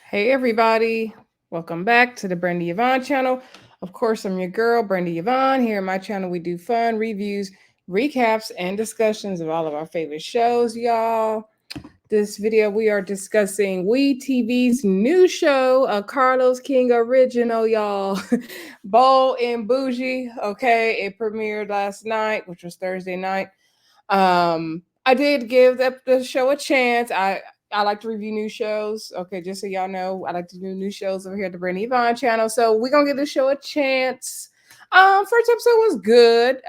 Hey everybody, welcome back to the Brenda Yvonne channel. Of course, I'm your girl, Brenda Yvonne. Here on my channel, we do fun reviews, recaps, and discussions of all of our favorite shows, y'all. This video, we are discussing We TV's new show, a Carlos King original, y'all. Bold and Bougie. Okay, it premiered last night, which was Thursday night. I did give the show a chance. I like to review new shows. Okay, just so y'all know, I like to do new shows over here at the Brenda Yvonne channel. So we're gonna give the show a chance. First episode was good.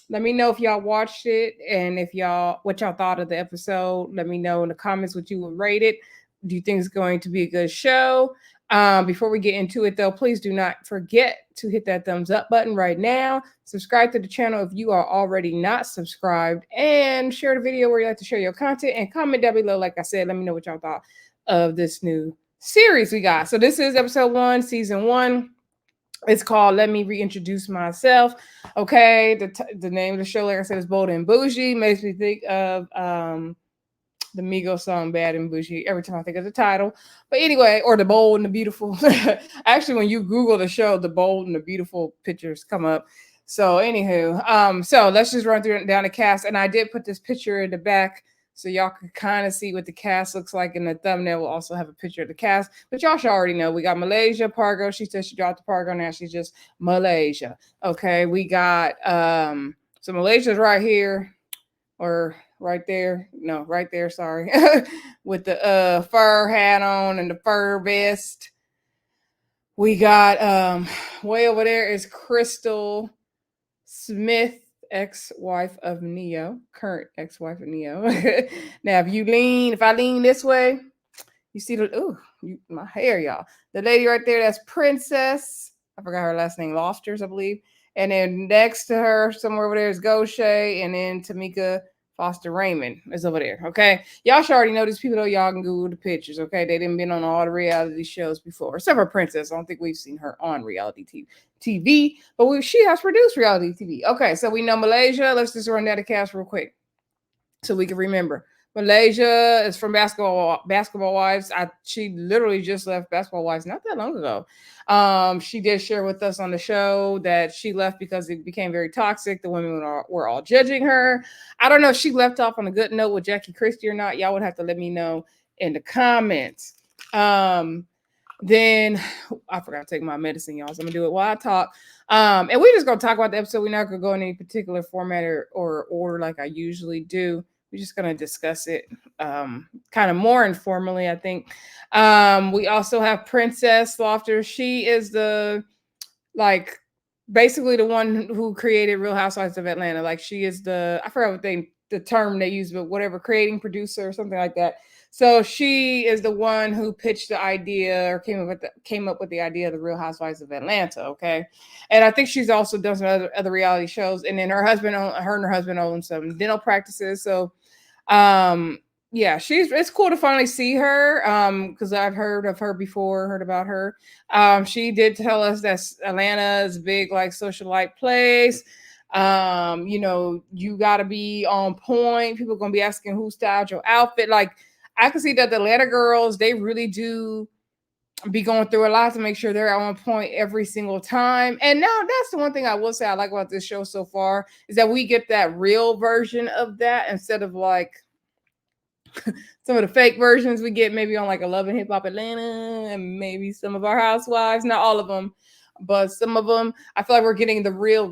Let me know if y'all watched it and if y'all what y'all thought of the episode. Let me know in the comments what you would rate it. Do you think it's going to be a good show? Before we get into it, though, please do not forget to hit that thumbs up button right now. Subscribe to the channel if you are already not subscribed, and share the video where you like to share your content, and comment down below. Like I said, let me know what y'all thought of this new series we got. So this is episode 1, season 1. It's called Let Me Reintroduce Myself. Okay, the name of the show, like I said, is Bold and Bougie. Makes me think of the Migos song Bad and Bougie every time I think of the title. But anyway, or the Bold and the Beautiful. Actually, when you Google the show, the Bold and the Beautiful pictures come up. So anywho, so let's just run through down the cast. And I did put this picture in the back so y'all can kind of see what the cast looks like. In the thumbnail will also have a picture of the cast. But y'all should already know. We got Maltaysia, Pargo. She said she dropped the Pargo. Now she's just Maltaysia. Okay, we got so Maltaysia's right here. Or right there. No, right there, sorry. With the fur hat on and the fur vest. We got way over there is Crystal Smith, ex-wife of Neyo, current ex-wife of Neyo. Now, if I lean this way, you see my hair, y'all. The lady right there, that's Princess. I forgot her last name, Losters, I believe. And then next to her, somewhere over there is Gocha, and then Tameka Foster Raymond is over there. Okay, y'all should already know these people though. Y'all can Google the pictures. Okay, they didn't been on all the reality shows before, except for Princess. I don't think we've seen her on reality TV, but she has produced reality TV. Okay, so we know Maltaysia. Let's just run down the cast real quick so we can remember. Maltaysia is from Basketball Wives. She literally just left Basketball Wives not that long ago. She did share with us on the show that she left because it became very toxic. The women were all judging her. I don't know if she left off on a good note with Jackie Christie or not. Y'all would have to let me know in the comments. Then I forgot to take my medicine, y'all. So I'm gonna do it while I talk. And we're just gonna talk about the episode. We're not gonna go in any particular format or order like I usually do. We're just gonna discuss it kind of more informally, I think. We also have Princess Lofter. She is basically the one who created Real Housewives of Atlanta. Like she is I forgot what the term they use, but whatever, creating producer or something like that. So she is the one who pitched the idea or came up with the idea of the Real Housewives of Atlanta. Okay, and I think she's also done some other reality shows. And then her and her husband own some dental practices. So, yeah, it's cool to finally see her. Because I've heard of her before, heard about her. She did tell us that Atlanta is a big like socialite place. You got to be on point. People are gonna be asking who styled your outfit. Like I can see that the Atlanta girls, they really do be going through a lot to make sure they're on point every single time. And now that's the one thing I will say I like about this show so far is that we get that real version of that instead of like some of the fake versions we get maybe on like a Love and Hip Hop Atlanta and maybe some of our housewives, not all of them, but some of them. I feel like we're getting the real.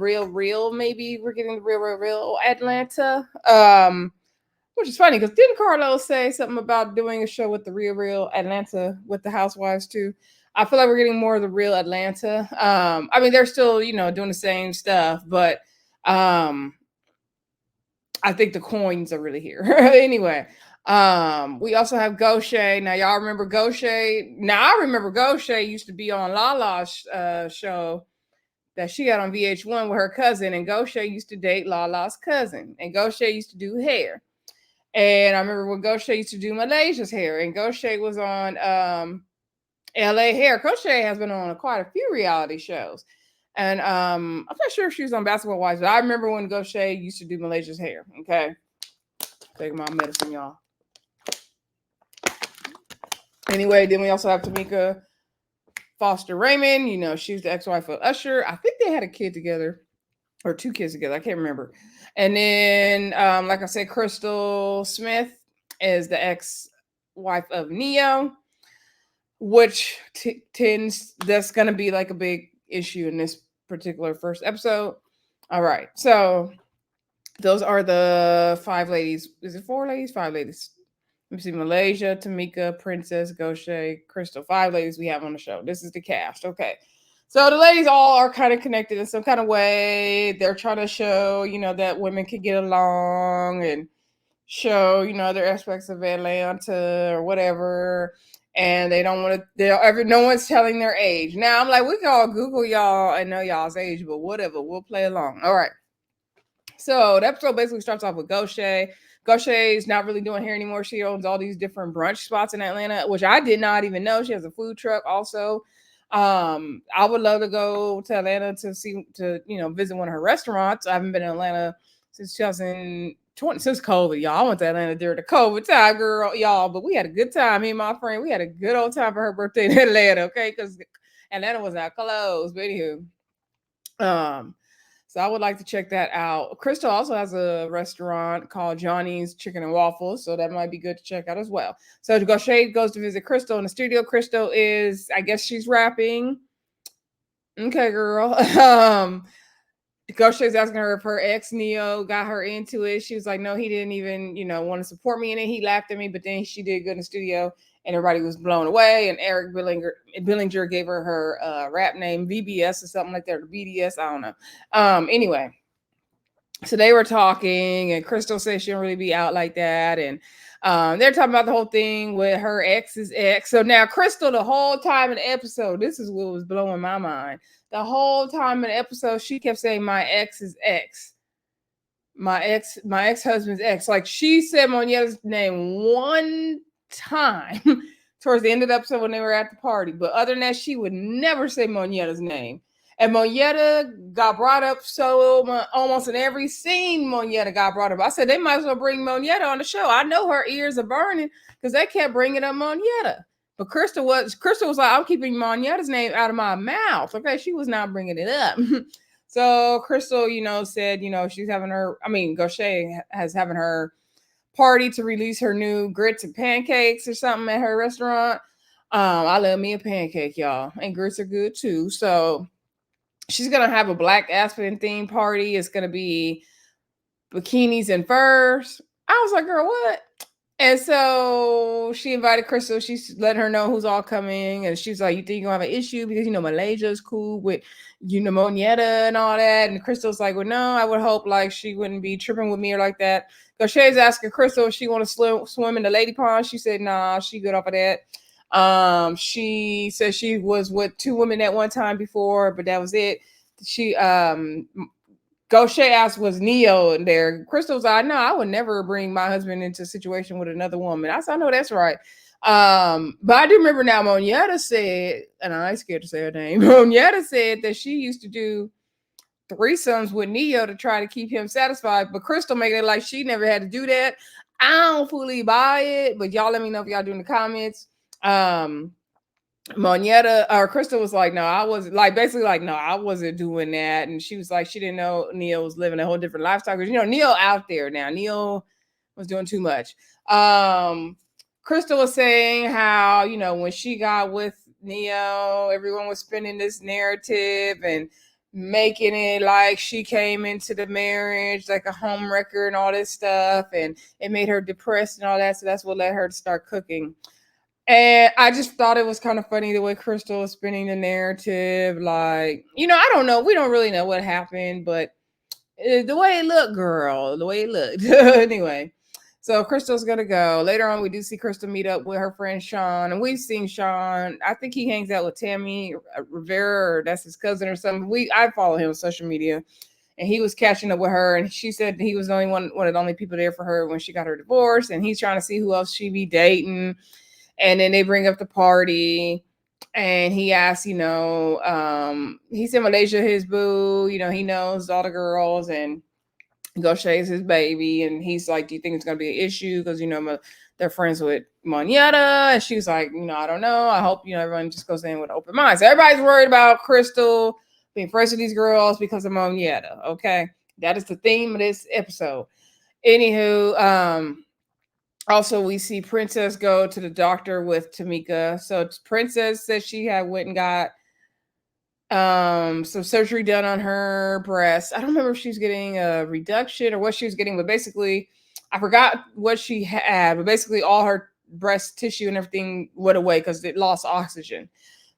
Maybe we're getting the real Atlanta. Which is funny because didn't Carlos say something about doing a show with the real Atlanta with the housewives too? I feel like we're getting more of the real Atlanta. I mean, they're still, doing the same stuff, but I think the coins are really here. Anyway, we also have Gocha. Now, y'all remember Gocha? Now, I remember Gocha used to be on Lala's show that she got on VH1 with her cousin, and Gocha used to date Lala's cousin, and Gocha used to do hair. And I remember when Gocha used to do Malaysia's hair, and Gocha was on LA Hair. Gocha has been on quite a few reality shows. And I'm not sure if she was on Basketball Wives, but I remember when Gocha used to do Malaysia's hair. Okay. Taking my medicine, y'all. Anyway, then we also have Tameka Foster Raymond. You know, she's the ex-wife of Usher. I think they had a kid together or two kids together. I can't remember. And then, like I said, Crystal Smith is the ex-wife of Neyo, which tends that's going to be like a big issue in this particular first episode. All right, so those are the five ladies. Is it four ladies? Five ladies. Let me see. Maltaysia, Tameka, Princess, Gocha, Crystal. Five ladies we have on the show. This is the cast. Okay. So the ladies all are kind of connected in some kind of way. They're trying to show, you know, that women can get along and show, you know, other aspects of Atlanta or whatever. And they don't want to, no one's telling their age. Now I'm like, we can all Google y'all and know y'all's age, but whatever, we'll play along. All right. So the episode basically starts off with Gocha. Gocha is not really doing hair anymore. She owns all these different brunch spots in Atlanta, which I did not even know. She has a food truck also. I would love to go to Atlanta to visit one of her restaurants. I haven't been in Atlanta since 2020, since COVID, y'all. I went to Atlanta during the COVID time, girl, y'all, but we had a good time. Me and my friend, we had a good old time for her birthday in Atlanta, okay? Because Atlanta was not closed. But anywho, so I would like to check that out. Crystal also has a restaurant called Johnny's Chicken and Waffles, so that might be good to check out as well. So Gocha goes to visit Crystal in the studio. Crystal is, I guess she's rapping. Okay, girl. Gocha is asking her if her ex Neyo got her into it. She was like, no, he didn't even, want to support me in it. He laughed at me, but then she did good in the studio and everybody was blown away. And Eric Billinger gave her rap name VBS or something like that, or BDS. I don't know. Anyway, so they were talking, and Crystal said she don't really be out like that, and they're talking about the whole thing with her ex's ex. So now Crystal, the whole time in the episode, this is what was blowing my mind. The whole time in the episode, she kept saying my ex's ex. My ex-husband's ex. Like she said Monetta's name one time towards the end of the episode when they were at the party. But other than that, she would never say Monetta's name. And Monetta got brought up so almost in every scene. Monetta got brought up. I said they might as well bring Monetta on the show. I know her ears are burning because they kept bringing up Monetta. But Crystal was like, I'm keeping Monetta's name out of my mouth. Okay, she was not bringing it up. So Crystal, said, she's having Gocha has having her party to release her new grits and pancakes or something at her restaurant. I love me a pancake, y'all, and grits are good too. So she's gonna have a Black Aspen theme party. It's gonna be bikinis and furs. I was like, girl, what? And so she invited Crystal. She's letting her know who's all coming. And she's like, you think you're going to have an issue? Because, Malaysia is cool with, Monetta and all that. And Crystal's like, well, no, I would hope like she wouldn't be tripping with me or like that. Goché's asking Crystal if she want to swim in the lady pond. She said, nah, she good off of that. She said she was with two women at one time before, but that was it. She, Gocha asked, was Neyo in there? Crystal's like, no, I would never bring my husband into a situation with another woman. I said, I know that's right. But I do remember now Monetta said, and I'm scared to say her name, Monetta said that she used to do threesomes with Neyo to try to keep him satisfied, but Crystal made it like she never had to do that. I don't fully buy it, but y'all let me know if y'all do in the comments. Monetta or Crystal was like, no, I wasn't like basically like, no, I wasn't doing that. And she was like, she didn't know Neyo was living a whole different lifestyle. Because Neyo out there now. Neyo was doing too much. Crystal was saying how, when she got with Neyo, everyone was spinning this narrative and making it like she came into the marriage like a home wrecker and all this stuff, and it made her depressed and all that. So that's what led her to start cooking. And I just thought it was kind of funny the way Crystal was spinning the narrative. Like, I don't know. We don't really know what happened, but the way it looked, girl, the way it looked. Anyway, so Crystal's going to go. Later on, we do see Crystal meet up with her friend Sean. And we've seen Sean. I think he hangs out with Tammy Rivera, or that's his cousin or something. I follow him on social media. And he was catching up with her. And she said he was the only one of the only people there for her when she got her divorce. And he's trying to see who else she be dating. And then they bring up the party, and he asks, he said Maltaysia his boo, he knows all the girls, and Gocha is his baby. And he's like, do you think it's going to be an issue? Because, the they're friends with Monetta, and she's like, I don't know. I hope everyone just goes in with open minds. Everybody's worried about Crystal being friends with these girls because of Monetta. Okay, that is the theme of this episode. Anywho, also we see Princess go to the doctor with Tameka. So Princess says she had went and got some surgery done on her breast. I don't remember if she was getting a reduction or what she was getting, but basically I forgot what she had, but basically all her breast tissue and everything went away because it lost oxygen.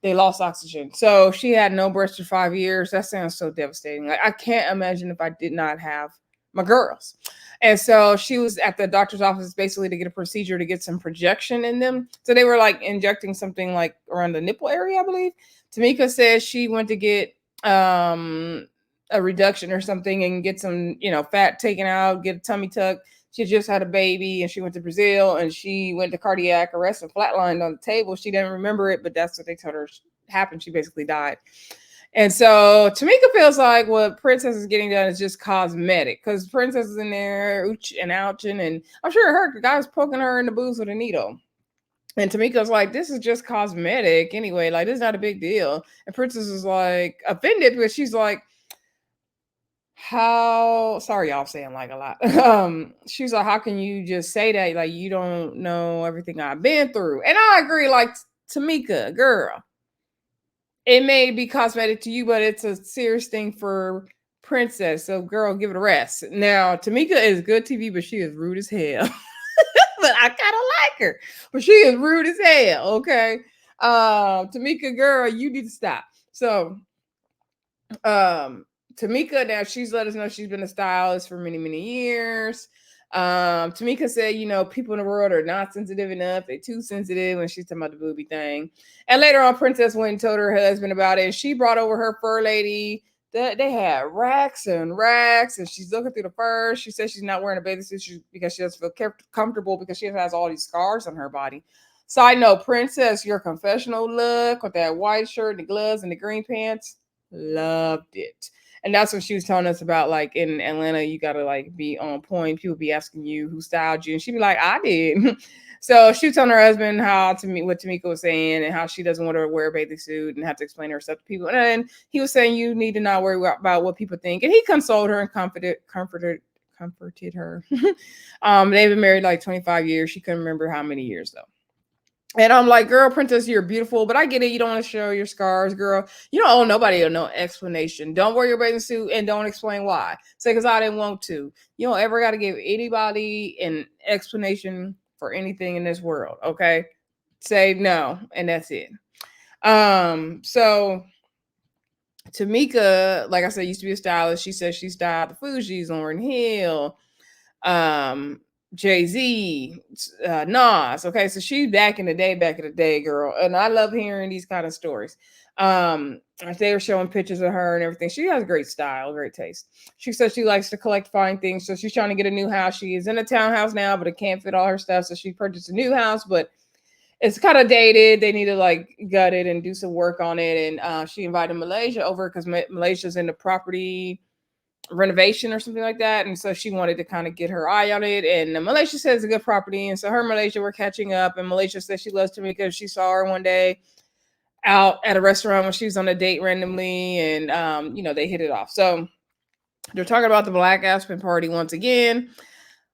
They lost oxygen. So she had no breast for 5 years. That sounds so devastating. Like, I can't imagine if I did not have my girls. And so she was at the doctor's office basically to get a procedure to get some projection in them. So they were like injecting something like around the nipple area, I believe. Tameka says she went to get a reduction or something and get some, fat taken out, get a tummy tuck. She just had a baby and she went to Brazil and she went to cardiac arrest and flatlined on the table. She didn't remember it, but that's what they told her happened. She basically died. And so Tameka feels like what Princess is getting done is just cosmetic because Princess is in there ooch and ouching, and I'm sure it hurt. The guy was poking her in the boobs with a needle. And Tameka's like, this is just cosmetic anyway. Like, this is not a big deal. And Princess is like offended because she's like, how sorry y'all saying like a lot. She's like, how can you just say that? Like, you don't know everything I've been through. And I agree, like, Tameka, girl, it may be cosmetic to you, but it's a serious thing for Princess. So, girl, give it a rest. Now, Tameka is good TV, but she is rude as hell. But I kind of like her. But she is rude as hell, okay? Tameka, girl, you need to stop. So, Tameka, now she's let us know she's been a stylist for many, many years. Tameka said, people in the world are not sensitive enough. They're too sensitive when she's talking about the booby thing. And later on, Princess went and told her husband about it. And she brought over her fur lady. They had racks and racks, and she's looking through the fur. She says she's not wearing a bathing suit because she doesn't feel comfortable because she has all these scars on her body. Side note, Princess, your confessional look with that white shirt, the gloves, and the green pants, loved it. And that's what she was telling us about, like, in Atlanta, you gotta like be on point. People be asking you who styled you, and she'd be like, I did. So she was telling her husband what Tameka was saying, and how she doesn't want to wear a bathing suit and have to explain herself to people. And then he was saying you need to not worry about what people think. And he consoled her and comforted her. They've been married like 25 years. She couldn't remember how many years though. And I'm like, girl, Princess, you're beautiful, but I get it. You don't want to show your scars, girl. You don't owe nobody no explanation. Don't wear your bathing suit and don't explain why. Say, because I didn't want to. You don't ever got to give anybody an explanation for anything in this world, okay? Say no, and that's it. So Tameka, like I said, used to be a stylist. She says she styled the Fugees, Lauryn Hill, Jay-Z, Nas. Okay, so she's back in the day, girl. And I love hearing these kind of stories. They were showing pictures of her and everything. She has great style, great taste. She says she likes to collect fine things. So she's trying to get a new house. She is in a townhouse now, but it can't fit all her stuff. So she purchased a new house, but it's kind of dated. They need to like gut it and do some work on it. And she invited Maltaysia over because Malaysia's in the property renovation or something like that, and so she wanted to kind of get her eye on it. And Maltaysia says it's a good property, and so her and Maltaysia were catching up. And Maltaysia says she loves Tameka because she saw her one day out at a restaurant when she was on a date randomly, and they hit it off. So they're talking about the Black Aspen party once again.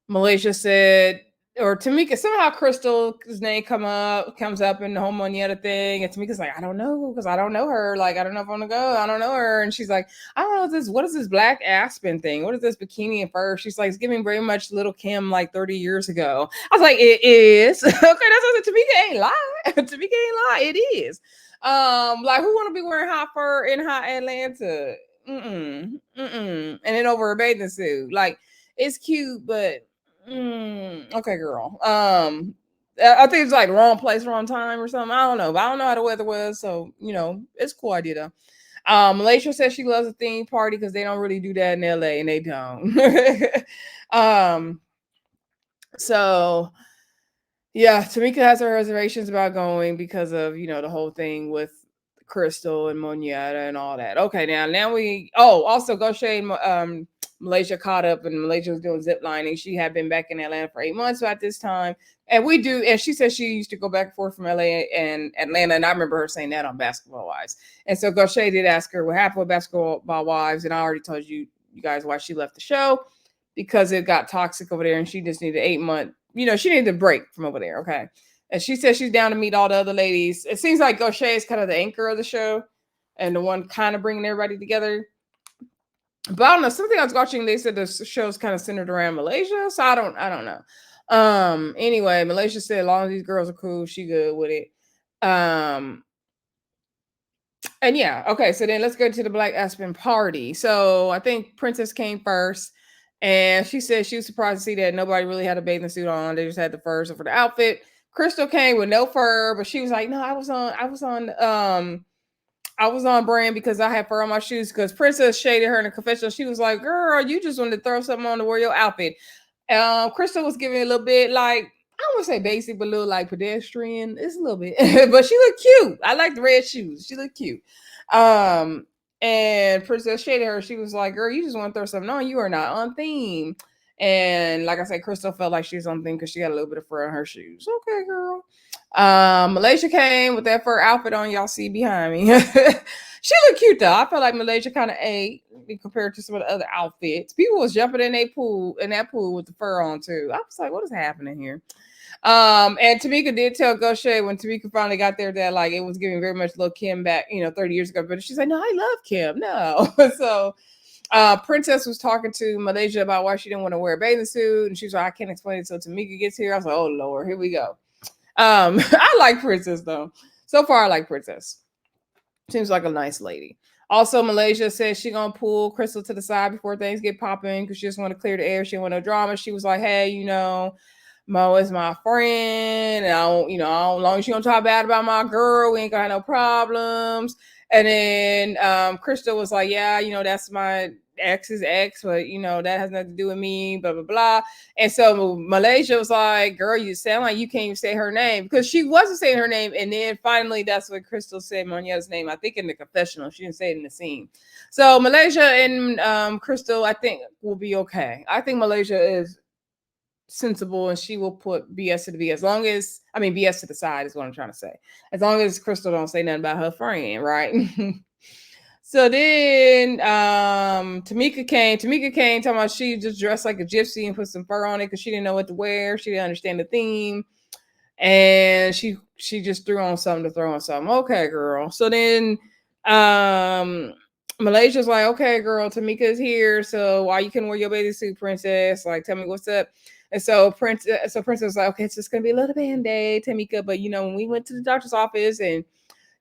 Maltaysia said, or Tameka, somehow Crystal's name comes up in the whole Monetta thing. And Tameka's like, I don't know, because I don't know her. Like, I don't know if I want to go. I don't know her. And she's like, I don't know what is this Black Aspen thing? What is this bikini and fur? She's like, it's giving very much Little Kim like 30 years ago. I was like, it is. Okay, that's what Tameka ain't lie. Tameka ain't lie. It is. Like, who want to be wearing hot fur in hot Atlanta? And then over a bathing suit. Like, it's cute, but okay, girl. I think it's like wrong place, wrong time or something. I don't know. But I don't know how the weather was, so it's a cool idea though. Malaysia says she loves a theme party because they don't really do that in LA, and they don't. So yeah, Tameka has her reservations about going because of the whole thing with Crystal and Monetta and all that. Okay, now we also Gocha and Malaysia caught up and Malaysia was doing zip lining. She had been back in Atlanta for 8 months at this time. And she said she used to go back and forth from LA and Atlanta. And I remember her saying that on Basketball Wives. And so Gocha did ask her what happened with Basketball Wives. And I already told you guys why she left the show, because it got toxic over there and she just needed 8 months. She needed a break from over there. Okay. And she said she's down to meet all the other ladies. It seems like Gocha is kind of the anchor of the show and the one kind of bringing everybody together. But I don't know. Something I was watching, they said the show's kind of centered around Malaysia. So I don't know. Anyway, Malaysia said as long as these girls are cool, she good with it. And yeah, okay. So then let's go to the Black Aspen party. So I think Princess came first. And she said she was surprised to see that nobody really had a bathing suit on. They just had the furs for the outfit. Crystal came with no fur, but she was like, no, I was on brand because I had fur on my shoes, because Princess shaded her in a confessional. She was like, girl, you just wanted to throw something on to wear your outfit. Crystal was giving a little bit like, I don't want to say basic, but a little like pedestrian. It's a little bit, but she looked cute. I like the red shoes. She looked cute. And Princess shaded her. She was like, girl, you just want to throw something on. You are not on theme. And like I said, Crystal felt like she was on theme because she had a little bit of fur on her shoes. Okay, girl. Malaysia came with that fur outfit on. Y'all see behind me. She looked cute though. I felt like Malaysia kind of ate compared to some of the other outfits. People was jumping in that pool with the fur on too. I was like, what is happening here? And Tameka did tell Gocha when Tameka finally got there that like it was giving very much Lil Kim back, 30 years ago. But she's like, no, I love Kim. No. So Princess was talking to Malaysia about why she didn't want to wear a bathing suit, and she's like, I can't explain it until Tameka gets here. I was like, oh Lord, here we go. I like Princess though. So far, I like Princess. Seems like a nice lady. Also, Malaysia says she gonna pull Crystal to the side before things get popping because she just want to clear the air. She want no drama. She was like, hey, Mo is my friend, and as long as you don't talk bad about my girl, we ain't got no problems. And then Crystal was like, yeah, that's my ex's ex, but that has nothing to do with me, blah blah blah. And so Malaysia was like, girl, you sound like you can't even say her name, because she wasn't saying her name. And then finally that's what Crystal said Monetta's name, I think in the confessional. She didn't say it in the scene. So Malaysia and Crystal, I think, will be okay. I think Malaysia is sensible and she will put BS to the BS. BS to the side is what I'm trying to say. As long as Crystal don't say nothing about her friend, right? So then Tameka came talking about she just dressed like a gypsy and put some fur on it because she didn't know what to wear. She didn't understand the theme. And she just threw on something to throw on something. Okay, girl. So then Malaysia's like, okay, girl, Tameka is here. So why you couldn't wear your bathing suit, princess? Like, tell me what's up. And so Princess was like, okay, it's just gonna be a little band-aid, Tameka. But when we went to the doctor's office and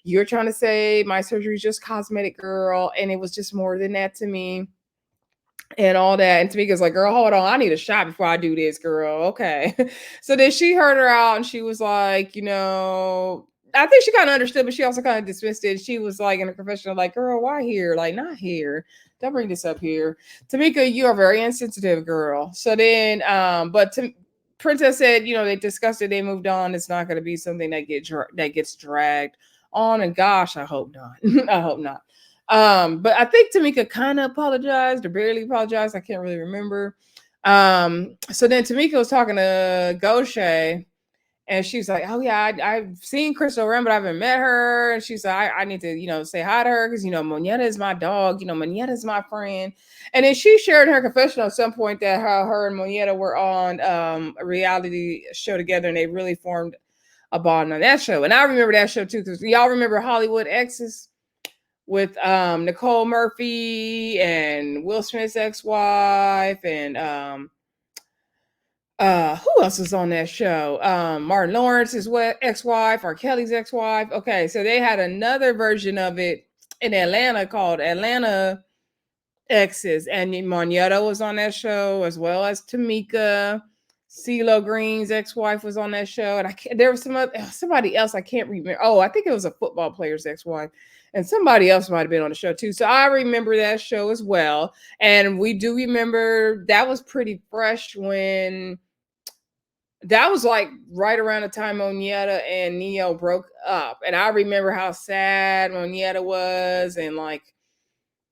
you're trying to say my surgery is just cosmetic, girl, and it was just more than that to me. And all that. And Tameka's like, girl, hold on. I need a shot before I do this, girl. Okay. So then she heard her out and she was like, I think she kind of understood, but she also kind of dismissed it. She was like in a confessional, like, girl, why here? Like, not here. Don't bring this up here. Tameka, you are very insensitive, girl. So then, Princess said, they discussed it. They moved on. It's not going to be something that gets dragged on. And gosh, I hope not. I hope not. But I think Tameka kind of apologized or barely apologized. I can't really remember. So then Tameka was talking to Gocha, and she's like, oh yeah, I've seen Crystal Raymond, but I haven't met her. And she's like, I need to, say hi to her because, Monetta is my dog. Monetta is my friend. And then she shared her confessional at some point that her and Monetta were on a reality show together, and they really formed a bond on that show. And I remember that show too, because y'all remember Hollywood Exes with Nicole Murphy and Will Smith's ex-wife, and who else was on that show? Martin Lawrence's ex-wife, or Kelly's ex-wife. Okay, so they had another version of it in Atlanta called Atlanta Exes, and Monetta was on that show, as well as Tameka. CeeLo Green's ex-wife was on that show, and there was somebody else I can't remember. Oh, I think it was a football player's ex-wife, and somebody else might have been on the show too. So I remember that show as well, and we do remember that was pretty fresh when that was like right around the time Monetta and Neyo broke up, and I remember how sad Monetta was, and like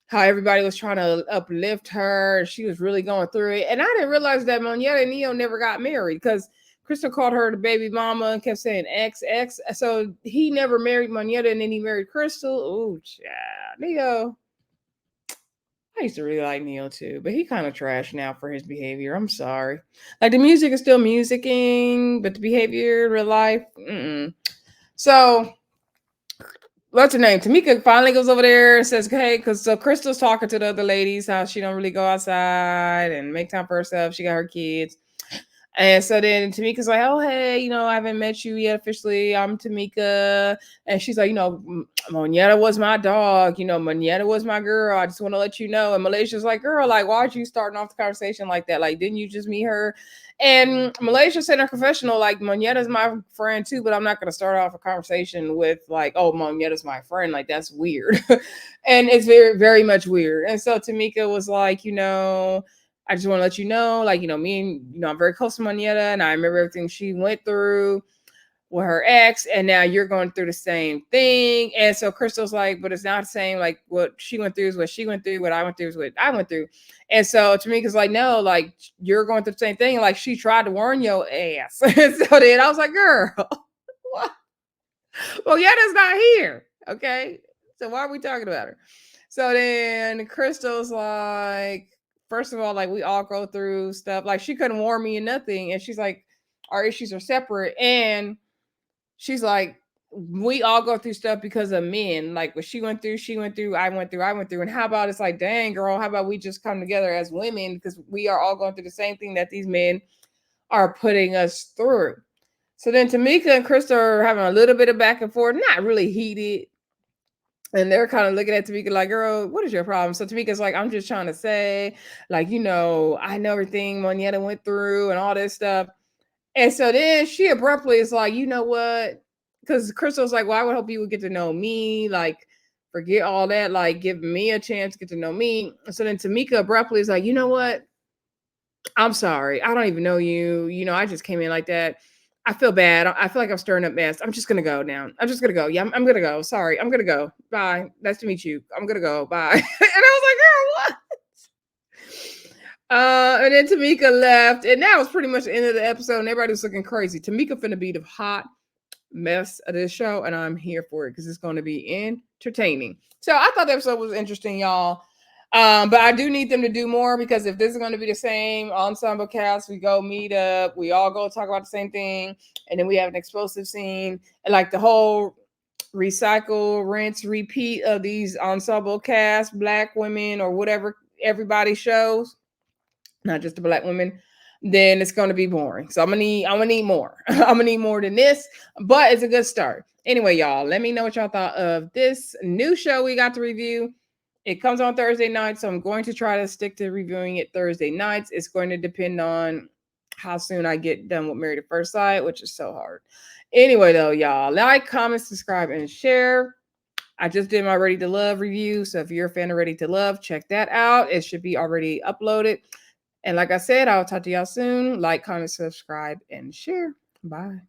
how everybody was trying to uplift her. She was really going through it. And I didn't realize that Monetta and Neyo never got married because Crystal called her the baby mama and kept saying XX. So he never married Monetta and then he married Crystal. Oh, child. Neyo. I used to really like Neyo too, but he kind of trash now for his behavior. I'm sorry. Like the music is still musicking, but the behavior, real life, So what's her name? Tameka finally goes over there and says, "Hey," because so Crystal's talking to the other ladies how she don't really go outside and make time for herself. She got her kids. And so then Tameka's like, "Oh, hey, I haven't met you yet officially. I'm Tameka." And she's like, "Monetta was my dog. Monetta was my girl. I just want to let you know." And Malaysia's like, "Girl, like, why'd you starting off the conversation like that? Like, didn't you just meet her?" And Malaysia said in her confessional, like, "Monetta's my friend too, but I'm not going to start off a conversation with like, oh, Monetta's my friend. Like, that's weird." And it's very, very much weird. And so Tameka was like, "I just want to let you know, like, me and, I'm very close to Monetta and I remember everything she went through with her ex, and now you're going through the same thing." And so Crystal's like, "But it's not the same. Like, what she went through is what she went through. What I went through is what I went through." And so Tamika's like, "No, like, you're going through the same thing. Like, she tried to warn your ass." And so then I was like, "Girl, what? Well, Yetta's not here. Okay. So why are we talking about her?" So then Crystal's like, "First of all, like, we all go through stuff. Like, she couldn't warn me and nothing." And she's like, "Our issues are separate." And she's like, "We all go through stuff because of men. Like, what she went through, I went through. And how about it's like, dang, girl, how about we just come together as women because we are all going through the same thing that these men are putting us through." So then Tameka and Krista are having a little bit of back and forth, not really heated. And they're kind of looking at Tameka like, "Girl, what is your problem?" So Tameka's like, "I'm just trying to say, like, I know everything Monetta went through and all this stuff." And so then she abruptly is like, "You know what?" Because Crystal's like, "Well, I would hope you would get to know me. Like, forget all that. Like, give me a chance to get to know me." So then Tameka abruptly is like, "You know what? I'm sorry. I don't even know you. I just came in like that. I feel bad. I feel like I'm stirring up mess. I'm just gonna go now. I'm just gonna go. Yeah, I'm gonna go. Sorry, I'm gonna go. Bye. Nice to meet you. I'm gonna go. Bye." And I was like, "Girl, what?" And then Tameka left, and that was pretty much the end of the episode. And everybody was looking crazy. Tameka finna be the hot mess of this show, and I'm here for it because it's going to be entertaining. So I thought the episode was interesting, y'all. But I do need them to do more because if this is going to be the same ensemble cast, we go meet up, we all go talk about the same thing, and then we have an explosive scene, and like the whole recycle, rinse, repeat of these ensemble cast, black women or whatever everybody shows, not just the black women, then it's going to be boring. So I'm gonna need more. I'm gonna need more than this, but it's a good start. Anyway, y'all, let me know what y'all thought of this new show we got to review. It comes on Thursday night, so I'm going to try to stick to reviewing it Thursday nights. It's going to depend on how soon I get done with Married at First Sight, which is so hard. Anyway, though, y'all, like, comment, subscribe, and share. I just did my Ready to Love review, so if you're a fan of Ready to Love, check that out. It should be already uploaded. And like I said, I'll talk to y'all soon. Like, comment, subscribe, and share. Bye.